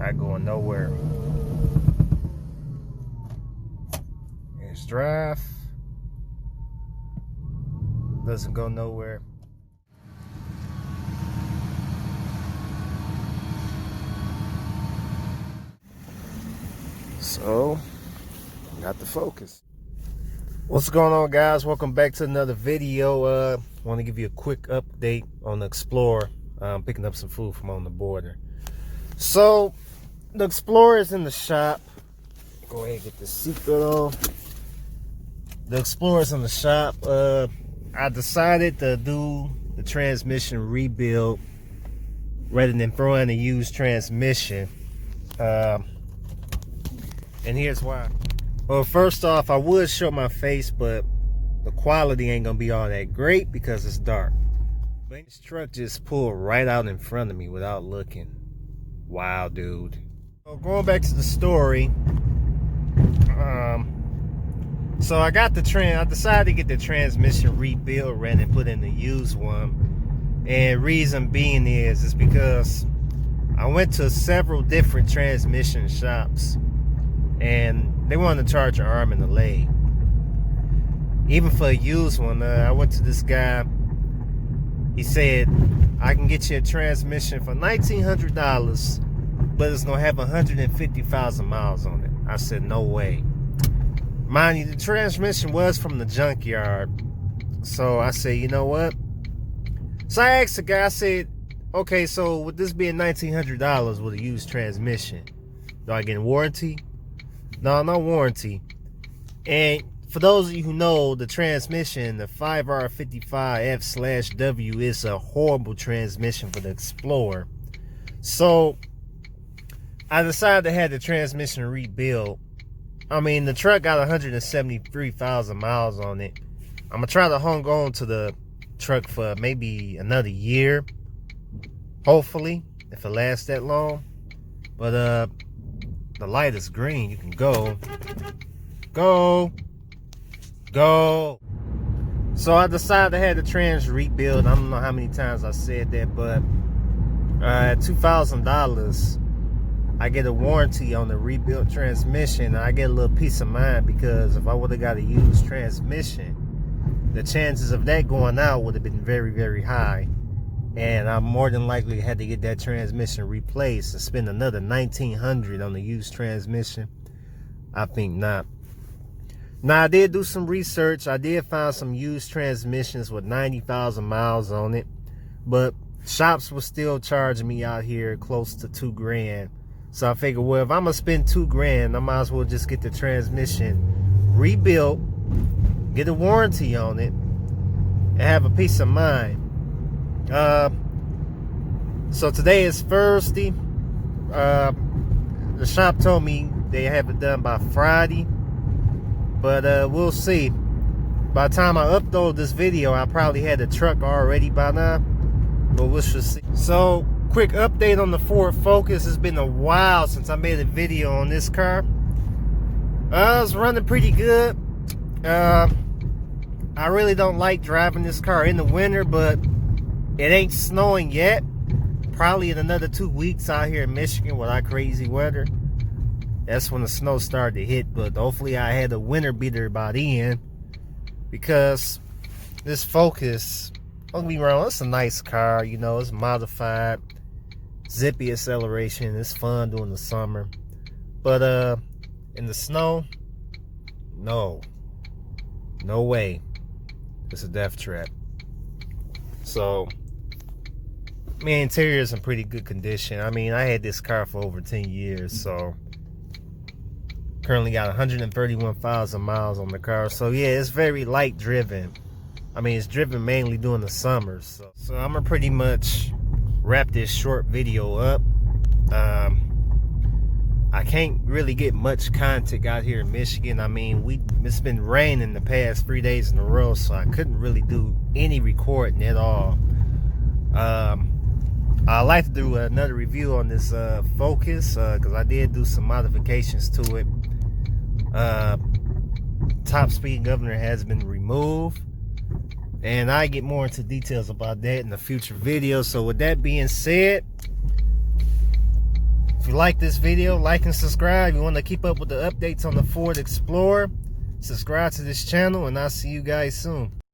Not going nowhere. Here's drive. Doesn't go nowhere. So, got the Focus. What's going on, guys? Welcome back to another video. Want to give you a quick update on the Explorer. Picking up some food from on the border. So, the Explorer is in the shop. Go ahead and get the seatbelt on. The Explorer is in the shop. I decided to do the transmission rebuild rather than throw in a used transmission. And here's why. Well, first off, I would show my face, but the quality ain't gonna be all that great because it's dark. But this truck just pulled right out in front of me without looking. Wow, dude. So going back to the story, so I decided to get the transmission rebuilt rather than put in the used one. And reason being is because I went to several different transmission shops and they wanted to charge an arm and a leg. Even for a used one, I went to this guy. He said, I can get you a transmission for $1,900, but it's gonna have 150,000 miles on it. I said, no way. Mind you, the transmission was from the junkyard. So I said, you know what? So I asked the guy, I said, okay, so with this being $1,900 with a used transmission, do I get a warranty? No warranty. And for those of you who know, the transmission, the 5R55F/W is a horrible transmission for the Explorer. So I decided to have the transmission rebuilt. I mean, the truck got 173,000 miles on it. I'm gonna try to hang on to the truck for maybe another year, hopefully, if it lasts that long. But the light is green. You can go. So I decided to have the trans rebuild. I don't know how many times I said that, but at $2,000, I get a warranty on the rebuilt transmission. And I get a little peace of mind because if I would have got a used transmission, the chances of that going out would have been very, very high. And I more than likely had to get that transmission replaced and spend another $1,900 on the used transmission. I think not. Now, I did do some research. I did find some used transmissions with 90,000 miles on it. But shops were still charging me out here close to $2,000. So I figured, well, if I'm going to spend $2,000, I might as well just get the transmission rebuilt, get a warranty on it, and have a peace of mind. So today is Thursday. The shop told me they have it done by Friday. But we'll see. By the time I upload this video, I probably had the truck already by now. But we'll see. So, quick update on the Ford Focus. It's been a while since I made a video on this car. It's running pretty good. I really don't like driving this car in the winter, but it ain't snowing yet. Probably in another 2 weeks out here in Michigan with our crazy weather. That's when the snow started to hit, but hopefully I had a winter beater by then. Because this Focus, don't get me wrong, it's a nice car, you know, it's modified, zippy acceleration, it's fun during the summer. But in the snow, no way. It's a death trap. So, I mean, interior is in pretty good condition. I mean, I had this car for over 10 years, so currently got 131,000 miles on the car. So yeah, it's very light driven. I mean, it's driven mainly during the summers. So I'm gonna pretty much wrap this short video up. I can't really get much content out here in Michigan. I mean, it's been raining the past 3 days in a row, so I couldn't really do any recording at all. I'd like to do another review on this Focus because I did do some modifications to it. Top speed governor has been removed, and I get more into details about that in a future video. So with that being said, If you like this video, like and subscribe. You want to keep up with the updates on the Ford Explorer, subscribe to this channel, and I'll see you guys soon.